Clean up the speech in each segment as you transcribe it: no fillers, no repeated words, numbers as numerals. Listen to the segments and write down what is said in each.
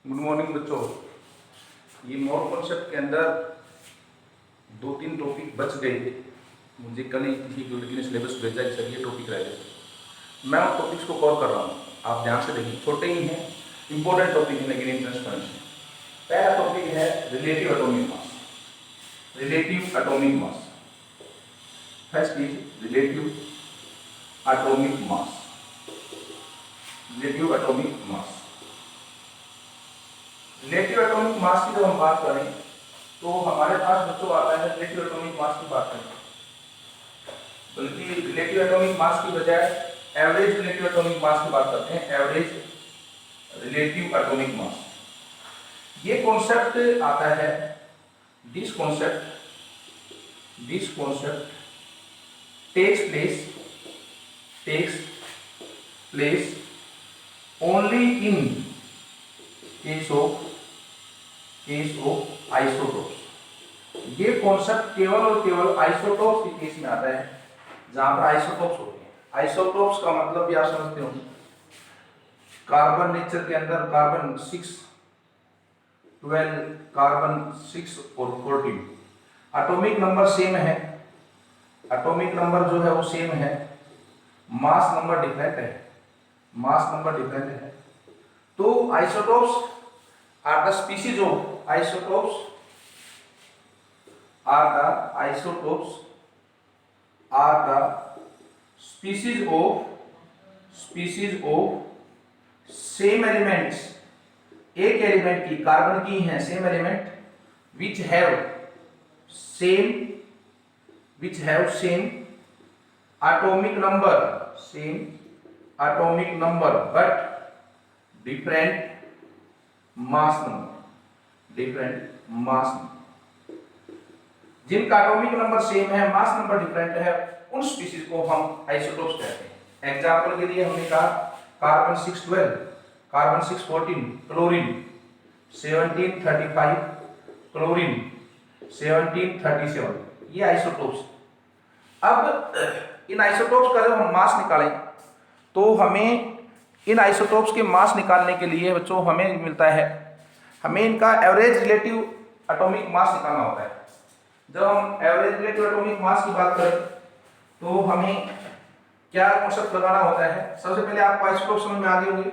Good morning बच्चों। ये मोर concept के अंदर 2-3 टॉपिक बच गए थे। मुझे कल ही किसी लड़की ने सिलेबस भेजा कि सर ये टॉपिक रह गए। मैं उन टॉपिक्स को कवर कर रहा हूँ, आप ध्यान से देखिए। छोटे ही हैं, इंपॉर्टेंट टॉपिक है लेकिन इंटरेस्टिंग। पहला टॉपिक है relative atomic mass. Relative atomic mass first is relative atomic mass. Relative atomic mass relative atomic मास की जब हम बात करें तो हमारे पास बच्चों आता है रिलेटिव एटॉमिक मास की बात करें, बल्कि रिलेटिव एटॉमिक मास की बजाय एवरेज रिलेटिव एटॉमिक मास की बात करते हैं। एवरेज रिलेटिव एटॉमिक मास, ये कॉन्सेप्ट आता है। This concept takes place only in case of isotopes. ये कॉन्सेप्ट केवल और केवल आइसोटोप्स के केस में आता है, जहां पर आइसोटोप्स होते हैं। आइसोटोप्स का मतलब भी आप समझते हो, कार्बन नेचर के अंदर कार्बन 6, 12, कार्बन 6 और 14 एटॉमिक नंबर सेम है। एटॉमिक नंबर जो है वो सेम है, मास नंबर डिफरेंट है। तो isotopes are the species of isotopes are the species of same elements, एक एलिमेंट की, कार्बन की है same element, which have same atomic number but different mass number. जिनका एटॉमिक नंबर सेम है, mass number different है, उन species को हम आइसोटोप्स कहते हैं। एग्जांपल के लिए हमने कहा कार्बन 612, कार्बन 614, क्लोरीन 1735, क्लोरीन 1737, ये आइसोटोप्स। अब इन आइसोटोप्स का जब हम मास निकालें तो हमें इन आइसोटोप्स के मास निकालने के लिए बच्चों हमें मिलता है, हमें इनका एवरेज रिलेटिव एटॉमिक मास निकालना होता है। जब हम एवरेज रिलेटिव एटॉमिक मास की बात करें तो हमें क्या कॉन्सेप्ट लगाना होता है। सबसे पहले आपको आइसोटोप्स समझ में आ गए होंगे।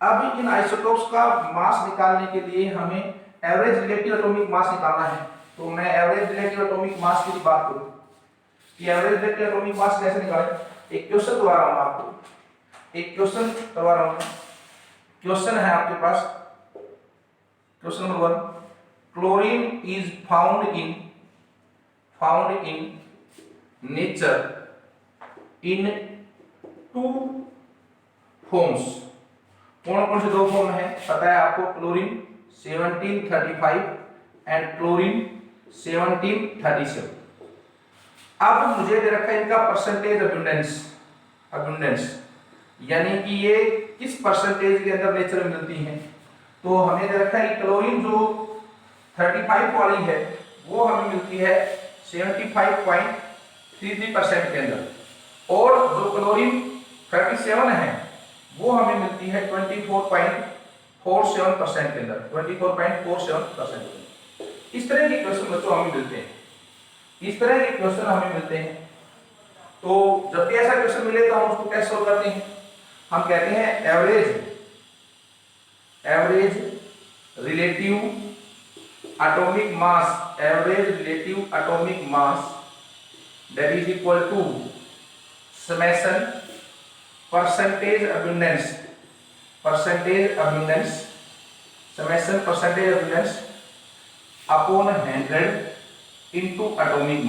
अब इन आइसोटोप्स का मास निकालने के लिए हमें एवरेज रिलेटिव एटॉमिक मास निकालना है। तो मैं एवरेज रिलेटिव एटॉमिक मास की बात करूं कि एवरेज रिलेटिव एटॉमिक मास कैसे निकालें, एक क्वेश्चन करवा रहा हूं आपको, क्वेश्चन है आपके पास। Question number 1, chlorine is found in nature in 2 forms. कौन से 2 फॉर्म है पता है आपको? Chlorine 1735 and chlorine 1737। अब मुझे दे रखा है इनका परसेंटेज अबंडेंस, यानी कि ये किस परसेंटेज के अंदर नेचर में मिलती हैं। तो हमें दे रखा है क्लोरीन जो 35 वाली है वो हमें मिलती है 75.33% के अंदर, और जो क्लोरीन 37 है वो हमें मिलती है 24.47% के अंदर, 24.47%। इस तरह के क्वेश्चन बच्चों हमें मिलते हैं। तो जब भी ऐसा क्वेश्चन मिले तो हम उसको कैसे सॉल्व करते हैं? हम कहते हैं average relative atomic mass that is equal to summation percentage abundance upon 100 into atomic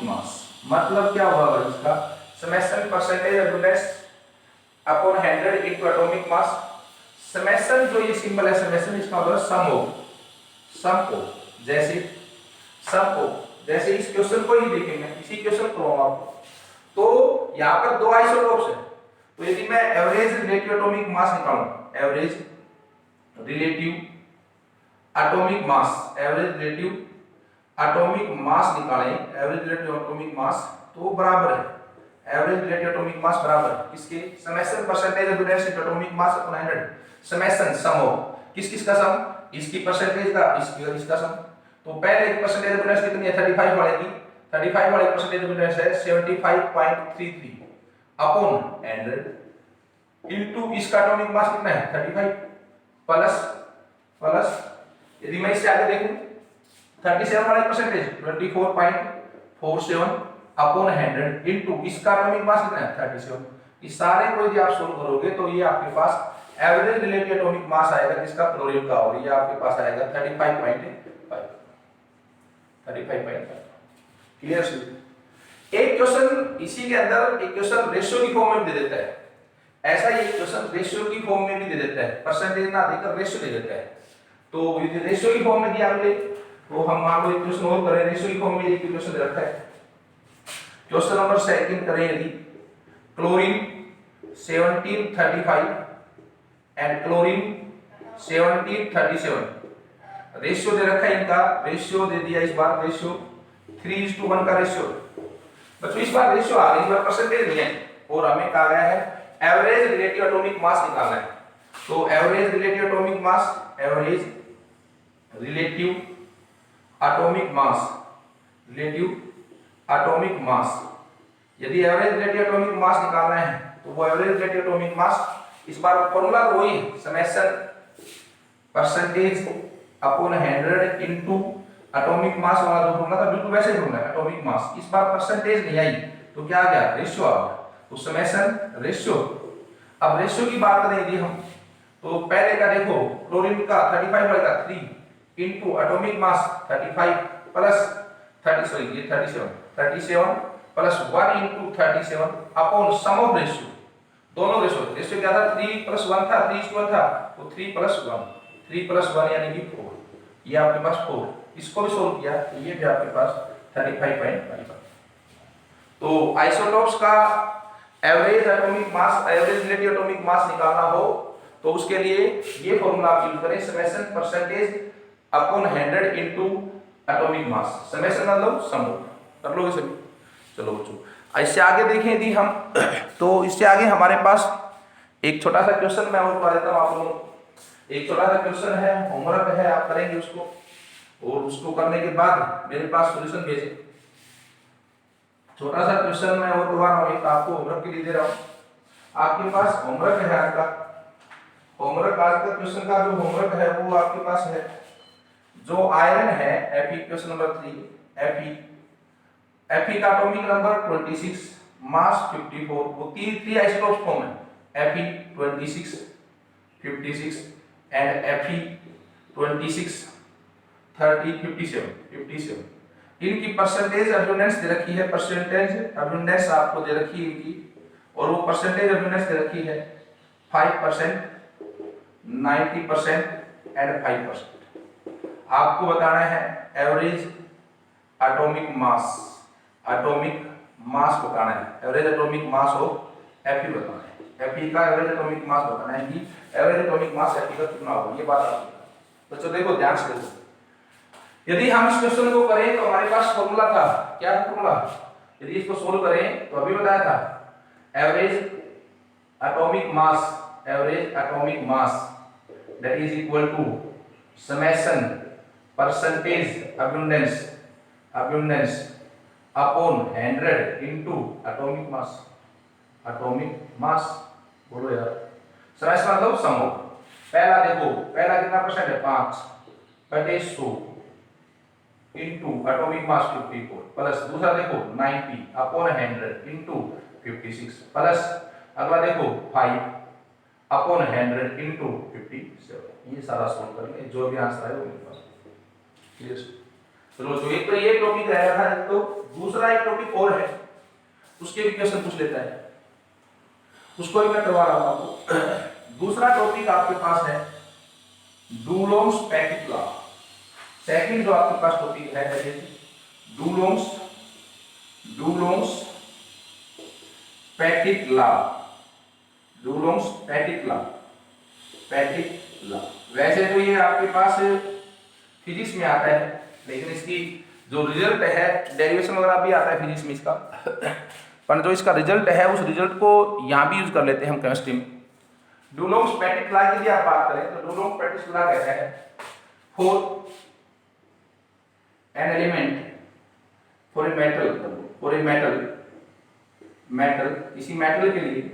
mass. मतलब क्या होगा इसका? Summation percentage abundance upon 100 into atomic mass. Summation जो ये सिंबल है समेशन, इसका मतलब सम को जैसे इस क्वेश्चन को ही देखेंगे, इसी क्वेश्चन को आपको। तो यहां पर 2 आइसोटोप्स है, तो यदि मैं एवरेज रिलेटिव एटॉमिक मास निकालूं, एवरेज रिलेटिव एटॉमिक मास निकालें, एवरेज रिलेटिव एटॉमिक मास तो बराबर है एवरेज रिलेटिव एटॉमिक मास बराबर किसके summation percentage of reduction atomic mass upon 100 summation sum of किस किस का सम इसकी परसेंटेज का इसकी और इसका सम। तो पहले की परसेंटेज ऑफ रिडक्शन कितनी है 35 वाले की 35 वाले परसेंटेज ऑफ रिडक्शन है 75.33 अपॉन 100 इनटू इसका एटॉमिक मास कितना है 35 प्लस यदि मैं इससे आगे देखूं 37 वाले परसेंटेज 24.47 अपॉन 100 इनटू इसका एटॉमिक मास कितना है 37। इस सारे को यदि आप सोल्व करोगे तो ये आपके पास एवरेज रिलेटिव एटॉमिक मास आएगा जिसका क्लोरीन का और ये आपके पास आएगा 35.5 क्लियर सर। एक क्वेश्चन इसी के अंदर एक क्वेश्चन रेशियो की फॉर्म में दे देता है, ऐसा ही एक क्वेश्चन रेशियो की फॉर्म में भी दे देता है, परसेंटेज ना देकर रेशियो दे देता है। तो यदि रेशियो की फॉर्म में दिया हमने तो हम मान लो एक क्वेश्चन और करें रेशियो की फॉर्म में एक क्वेश्चन दे रखा है। क्वेश्चन नंबर 2 करें यदि क्लोरीन 1735 एंड क्लोरीन 1737 रेशियो दे रखा है, इनका रेशियो दे दिया इस बार रेशियो 3:1 का रेशियो। बच्चों इस बार रेशियो आ गया, इस बार परसेंटेज नहीं है और हमें कहा गया है एवरेज रिलेटिव एटॉमिक मास निकालना है। तो एवरेज रिलेटिव एटॉमिक मास एवरेज रिलेटिव एटॉमिक मास यदि एवरेज रिलेटिव एटॉमिक मास निकालना है तो वो एवरेज रिलेटिव एटॉमिक मास इस बार फॉर्मूला वही summation percentage upon 100 into atomic मास वाला जो फॉर्मूला था बिल्कुल वैसे ही फॉर्मूला एटॉमिक मास। इस बार परसेंटेज नहीं आई तो क्या आ गया रेशियो आ गया, तो समेशन रेशियो। अब रेशियो की बात करें यदि हम तो पहले का देखो क्लोरीन का 35 वाले का 3 into atomic mass 35 plus 37 plus 1 into 37 upon sum of ratio. दोनों रेशियो क्या था 3 + 1 था 3:1 था तो 3 + 1 यानी कि 4। ये आपके पास 4, इसको भी सोल्व किया तो ये भी आपके पास 35.5। तो आइसोटोप्स का एवरेज एटॉमिक मास एवरेज रिलेटिव एटॉमिक मास निकालना हो तो उसके लिए ये फॉर्मूला आप यूज करें summation percentage upon 100 into atomic mass. Summation मतलब सम कर लोगे सभी। चलो बच्चों इससे आगे देखें यदि हम तो इससे आगे हमारे पास एक छोटा सा क्वेश्चन मैं और बता देता हूं आप लोगों को। एक छोटा सा क्वेश्चन है, होमवर्क है, आप करेंगे उसको और उसको करने के बाद मेरे पास सॉल्यूशन भेजें। छोटा सा क्वेश्चन मैं और दोबारा एक आपको होमवर्क के लिए दे रहा हूं। आपके पास होमवर्क है आज का, होमवर्क आज का क्वेश्चन का जो होमवर्क है वो आपके पास है जो आयरन है Fe क्वेश्चन नंबर 3 Fe का एटॉमिक नंबर 26 मास 54 वो 3 आइसोटोप्स फॉर्म है Fe 26 56 एंड Fe 26 30 57 इनकी परसेंटेज अब्यूंडेंस दे रखी है, परसेंटेज अब्यूंडेंस आपको दे रखी है इनकी और वो परसेंटेज अब्यूंडेंस दे रखी है 5%, 90% एंड 5%। आपको बताना है एवरेज एटॉमिक मास बताना है, average atomic mass of Fe बताना है, Fe का एवरेज एटॉमिक मास बताना है कि एवरेज एटॉमिक मास Fe का कितना होगा। ये बात आपको बच्चों देखो ध्यान से देखो। यदि हम इस क्वेश्चन को करें तो हमारे पास फॉर्मूला था, क्या फॉर्मूला, यदि इसको सोल्व करें तो अभी बताया था average atomic mass that is equal to summation percentage abundance upon 100 into atomic mass. बोलो यार समेशन मतलब सम ऑफ। पहला देखो पहला कितना परसेंट है 5/100 इनटू एटॉमिक मास 54 प्लस दूसरा देखो 90 अपॉन 100 इनटू 56 प्लस अगला देखो 5 अपॉन 100 इनटू 57। ये सारा सॉल्व करेंगे, जो भी आंसर आए वो मेरे पास क्लियर। चलो जो एक तो ये टॉपिक रहा था, तो दूसरा एक टॉपिक और है उसके भी क्वेश्चन पूछ लेता है, उसको ही मैं करवा रहा हूं आपको। दूसरा टॉपिक आपके पास है डुलोंग्स पैकेट लॉ। सेकंड जो आपके पास टॉपिक है डुलोंग्स पैकेट लॉ। वैसे तो ये आपके पास फिजिक्स में आता है, लेकिन इसकी जो रिजल्ट है डेरिवेशन वगैरह भी आता है फिजिक्स में इसका। पर जो इसका रिजल्ट है उस रिजल्ट को यहाँ भी यूज कर लेते हैं हम केमिस्ट्री में। डुलोंग्स पेटिट लॉ की यदि आप बात करें तो डुलोंग्स पेटिट लॉ कहता है for an element for a metal इसी मेटल के लिए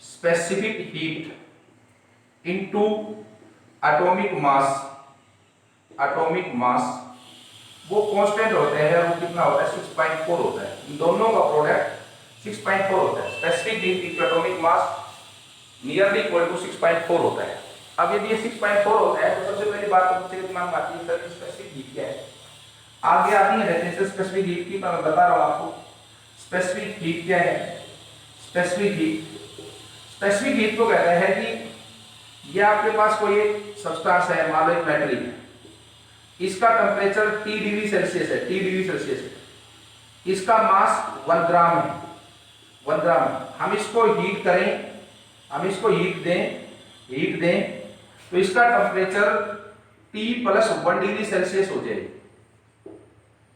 स्पेसिफिक हीट इनटू एटॉमिक मास वो कांस्टेंट होते हैं, वो कितना होता है 6.4 होता है। इन दोनों का प्रोडक्ट 6.4 होता है। Specific heat into atomic mass nearly equal to 6.4 होता है। अब यदि ये 6.4 होता है तो सबसे पहली बात तो बच्चे के दिमाग में आती है सर स्पेसिफिक हीट क्या है। आगे आती है डेफिनेशन स्पेसिफिक हीट की, मैं बता रहा हूं आपको स्पेसिफिक हीट क्या है। स्पेसिफिक हीट को कहता है कि ये आपके पास कोई एक सब्सटेंस है, मान लो एक मेटल है, इसका टेम्परेचर T डिग्री सेल्सियस है, इसका मास 1 ग्राम है, 1 ग्राम। हम इसको हीट करें, हम इसको हीट दें तो इसका temperature T plus 1 degree Celsius हो जाएगी।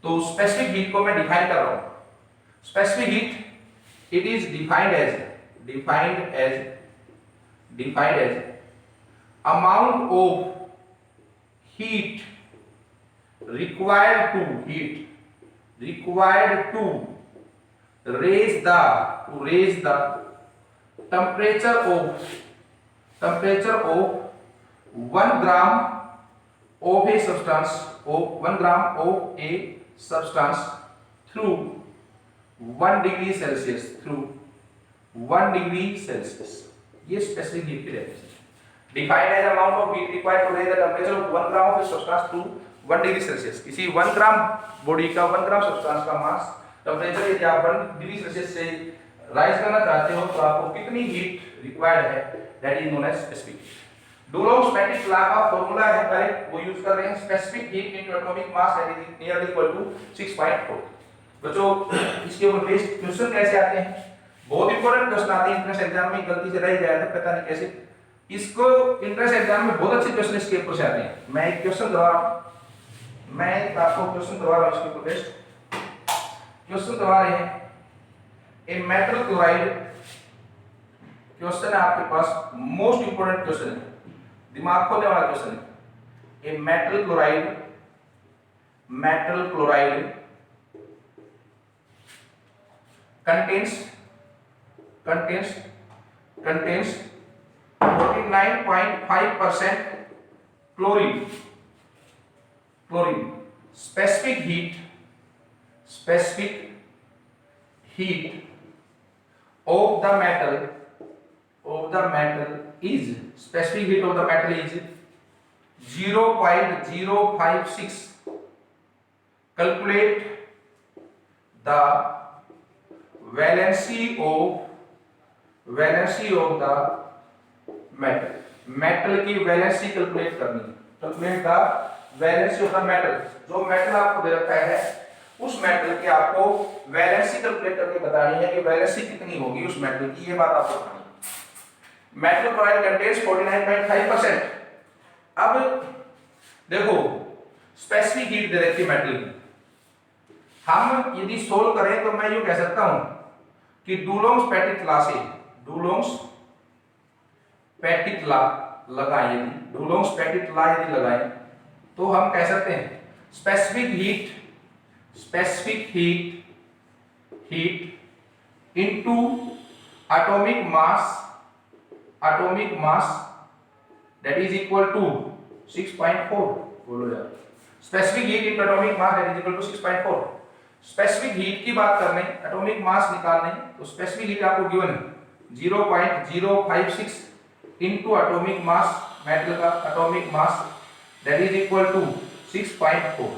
तो स्पेसिफिक हीट को मैं डिफाइन कर रहा हूं। Specific heat it is defined as amount of heat required to raise the temperature of 1 gram of a substance through 1 degree Celsius। ये स्पेसिफिक हीट की डेफिनेशन है। Defined as amount of heat required to raise the temperature of 1 gram of a substance to 1 degree Celsius. किसी 1 ग्राम body का 1 ग्राम substance का मास temperature यदि आप 1 degree Celsius से rise करना चाहते हो तो आपको कितनी हीट रिक्वायर्ड है, that is known as specific heat. Dulong's Petit law का फार्मूला है करेक्ट, वो यूज कर रहे हैं specific heat into atomic mass that is nearly equal to 6.4। बच्चों इसके ऊपर बेस्ड क्वेश्चन कैसे आते हैं, बहुत इंपॉर्टेंट क्वेश्चन आते हैं इंट्रेंस एग्जाम में, गलती से रह जाए तो पता नहीं कैसे। इसको इंट्रेंस एग्जाम में बहुत अच्छे क्वेश्चन इसके ऊपर से आते हैं। मैं एक क्वेश्चन करवा रहा हूं, इसके ऊपर बेस्ड क्वेश्चन करवा रहे हैं। ए मेटल क्लोराइड क्वेश्चन है आपके पास, मोस्ट इंपोर्टेंट क्वेश्चन है, दिमाग खोलने वाला क्वेश्चन है। A metal chloride contains 49.5% chlorine। Specific heat of the metal is 0.056। Calculate the valency of the metal की वैलेंसी कैलकुलेट करनी है। Calculate the valency of the metal, जो मेटल आपको दे रखा है उस मेटल की आपको वैलेंसी कैलकुलेट करके बतानी है कि वैलेंसी कितनी होगी उस मेटल की, ये बात आपको बतानी है। Metal chloride contains 49.5%। अब देखो स्पेसिफिक हीट दे रखी है मेटल की, हम यदि सोल्व करें तो मैं यूं कह सकता हूं कि डुलोंग्स पेटिट लॉ से लगाएं तो हम कह सकते हैं specific heat into atomic mass that is equal to 6.4। बोलो यार, specific heat into atomic mass that is equal to 6.4। Specific heat की बात करने, एटॉमिक मास निकालने, तो स्पेसिफिक हीट आपको गिवन है 0.056 इनटू एटॉमिक मास, मेटल का atomic mass that is equal to 6.4।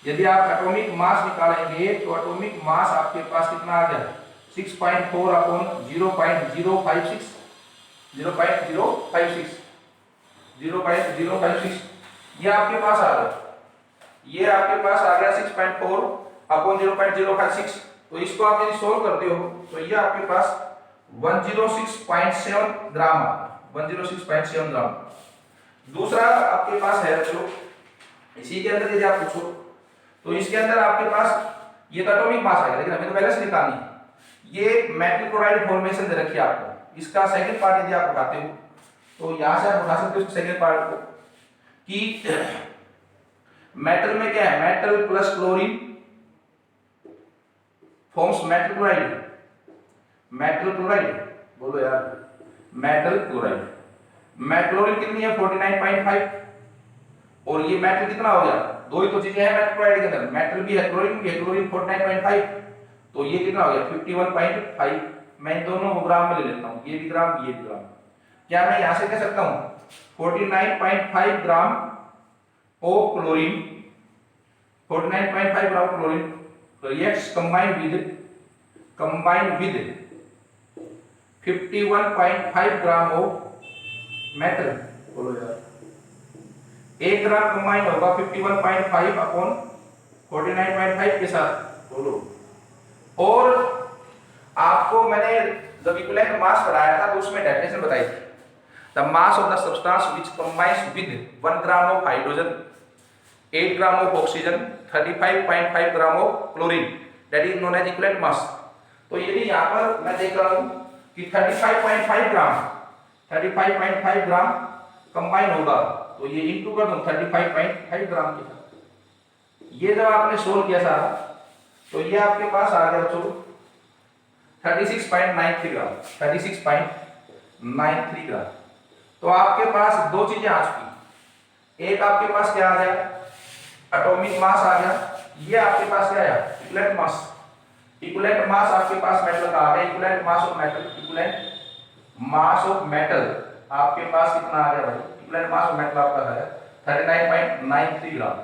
यदि आप एटॉमिक मास निकालेंगे तो एटॉमिक मास आपके पास कितना आ गया 6.4 अपॉन 0.056 ये आपके पास आ गया, ये आपके पास आ गया 6.4 अपॉन 0.056। तो इसको आप यदि सोल्व करते हो तो ये आपके पास 106.7 ग्राम आ गया, 106.7 ग्राम। दूसरा आपके पास है जो इसी के अंदर यदि आप पूछो तो इसके अंदर आपके पास ये तो एटॉमिक मास आएगा, लेकिन हमें तो वैलेंसी निकालनी है। ये मेटल क्लोराइड फॉर्मेशन दे रखी है आपको, इसका सेकंड पार्ट यदि आप उठाते हो तो यहां से आप उठा सकते हो सेकंड पार्ट को कि मेटल में क्या है, metal plus chlorine forms metal chloride. Metal chloride बोलो यार, मेटल क्लोराइड। क्लोरीन कितनी है 49.5 और ये मेटल कितना हो गया, दो ही तो चीजें हैं मेटल क्लोराइड के अंदर, मेटल भी है क्लोरीन भी है, क्लोरीन 49.5 तो ये कितना हो गया 51.5। मैं इन दोनों को ग्राम में ले लेता हूं, ये भी ग्राम ये भी ग्राम। क्या मैं यहां से कह सकता हूं 49.5 ग्राम of chlorine, 49.5 gram chlorine reacts combined with 51.5 gram of metal. बोलो यार, 1 ग्राम कंबाइन होगा 51.5 अपॉन 49.5 के साथ। बोलो, और आपको मैंने जब इक्विवेलेंट मास पढ़ाया था तो उसमें डेफिनेशन बताई थी, the mass of the substance which combines with 1 gram of hydrogen, 8 gram of oxygen, 35.5 gram of chlorine, that is known as equivalent mass. तो यदि यहाँ पर मैं देख रहा हूँ कि 35.5 ग्राम कंबाइन होगा तो ये इनटू कर दूं 35.5 ग्राम के साथ। ये जब आपने सोल्व किया सारा तो ये आपके पास आ गया बच्चों 36.93 ग्राम, 36.93 ग्राम। तो आपके पास दो चीजें आ चुकी, एक आपके पास क्या आ गया एटॉमिक मास आ गया, ये आपके पास क्या आया इक्विवेलेंट मास। इक्विवेलेंट मास आपके पास मेटल का आ गया, equivalent mass of metal, equivalent mass of metal आपके पास कितना आ गया भाई, इक्विवेलेंट मास ऑफ मेटल आपका है 39.93 ग्राम।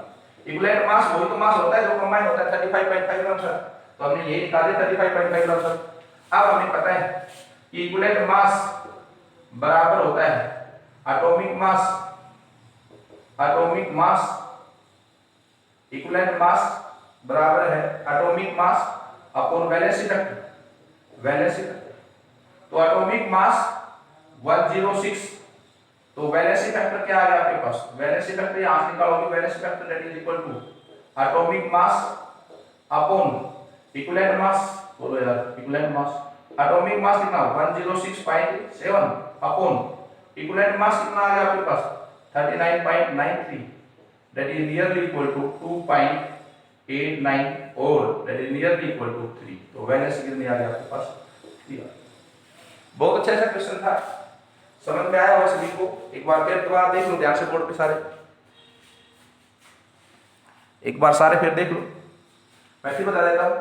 इक्विवेलेंट मास वही तो मास होता है जो कंबाइन होता है 35.5 ग्राम सर, तो हमने ये निकाले 35.5 ग्राम सर। अब हमें पता है कि इक्विवेलेंट मास बराबर होता है atomic mass, atomic mass equivalent mass बराबर है atomic mass upon valency factor, valency factor. तो एटॉमिक मास 106, तो वैलेंसी फैक्टर क्या आ गया आपके पास, वैलेंसी फैक्टर यहां से निकालोगे, valency factor that is equal to atomic mass upon equivalent mass. बोलो यार इक्विवेलेंट मास, एटॉमिक मास कितना 106.7 अपॉन इक्विवेलेंट मास कितना आ गया आपके पास 39.93, that is nearly equal to 2.89 और that is nearly equal to 3। तो वैलेंसी कितनी आ गई आपके पास 3। बहुत अच्छा सा क्वेश्चन था, समझ में आया होगा सभी को। एक बार फिर दोबारा देख लो ध्यान से बोर्ड पे सारे, एक बार सारे फिर देख लो। मैं फिर बता देता हूं,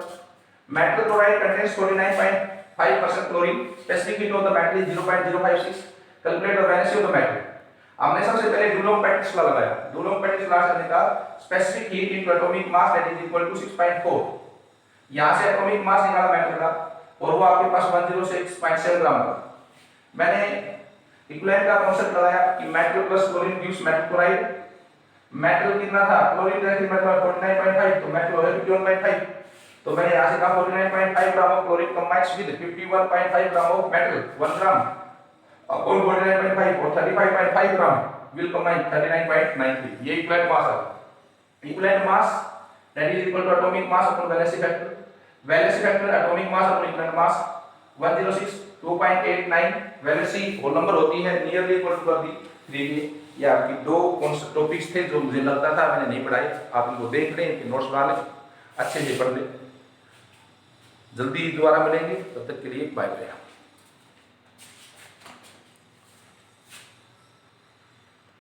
metal chloride contains 49.5% chlorine, specific heat of the metal is 0.056, calculate the valency of the metal. हमने सबसे पहले डुलोंग पेटिट लॉ लगाया, डुलोंग पेटिट लॉ से निकाला specific heat into atomic mass that is equal to 6.4। यहां से एटॉमिक मास निकाला metal का और वो आपके पास 106.7 ग्राम का। मैंने इक्विवेलेंट का कांसेप्ट लगाया कि metal plus chlorine gives metal chloride. Metal कितना था, क्लोरीन का कितना 49.5, तो मेटल हो गया 51.5। तो मैंने यहां से कहा 49.5 ग्राम of chlorine combines with 51.5 gram of metal 1 gram upon 49.5 और 35.5 ग्राम will combine 39.93। ये इक्विवेलेंट मास है। Equivalent mass that is equal to atomic mass upon valency factor, valency factor atomic mass upon equivalent mass 106 2.89, valency whole number होती है nearly equal to कर दी 3। ये आपकी दो topics थे जो मुझे लगता था मैंने नहीं पढ़ाए, आप इनको देख लें, इनके नोट्स बना लें, अच्छे से पढ़ लें। जल्दी दोबारा मिलेंगे, तब तक के लिए बाय बाय।